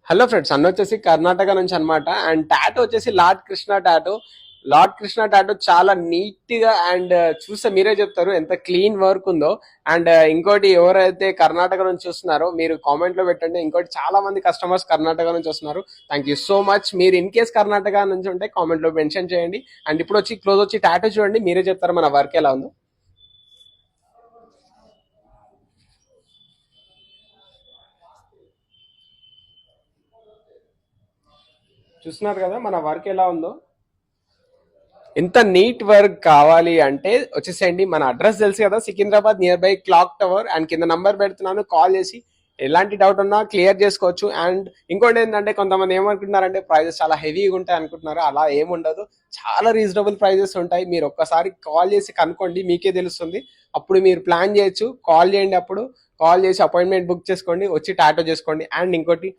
Hello friends, అన్న వచ్చేసి కర్ణాటక నుంచి అన్నమాట. అండ్ టాటూ వచ్చేసి lord Krishna tattoo. Lord Krishna tattoo చాలా నీట్ గా అండ్ చూస్తే మీరే చెప్తారు ఎంత క్లీన్ వర్క్ ఉందో. అండ్ ఇంకోటి ఎవరైతే కర్ణాటక నుంచి చూస్తున్నారో మీరు కామెంట్ లో పెట్టండి. ఇంకోటి చాలా మంది కస్టమర్స్ కర్ణాటక నుంచి వస్తున్నారు. Thank you so much. మీరు ఇన్ కేస్ కర్ణాటక నుంచి ఉంటే కామెంట్ లో మెన్షన్ చేయండి. అండ్ ఇప్పుడు వచ్చి క్లోజ్ వచ్చి టాటూ చూడండి, మీరే చెప్తారు మన వర్క్ ఎలా ఉందో. చూస్తున్నారు కదా మన వర్క్ ఎలా ఉందో. ఇంత నీట్ వర్క్ కావాలి అంటే వచ్చేసేయండి. మన అడ్రస్ తెలుసు కదా, Secunderabad near by clock tower. And కింద నంబర్ పెడుతున్నాను, కాల్ చేసి ఎలాంటి డౌట్ ఉన్నా క్లియర్ చేసుకోవచ్చు. అండ్ ఇంకోటి ఏంటంటే కొంతమంది ఏమనుకుంటున్నారంటే ప్రైజెస్ చాలా హెవీగా ఉంటాయి అనుకుంటున్నారు. అలా ఏముండదు, చాలా రీజనబుల్ ప్రైజెస్ ఉంటాయి. మీరు ఒక్కసారి కాల్ చేసి కనుక్కోండి, మీకే తెలుస్తుంది. అప్పుడు మీరు ప్లాన్ చేయొచ్చు. కాల్ చేయండి, అప్పుడు కాల్ చేసి అపాయింట్మెంట్ బుక్ చేసుకోండి, వచ్చి టాటో చేసుకోండి. అండ్ ఇంకోటి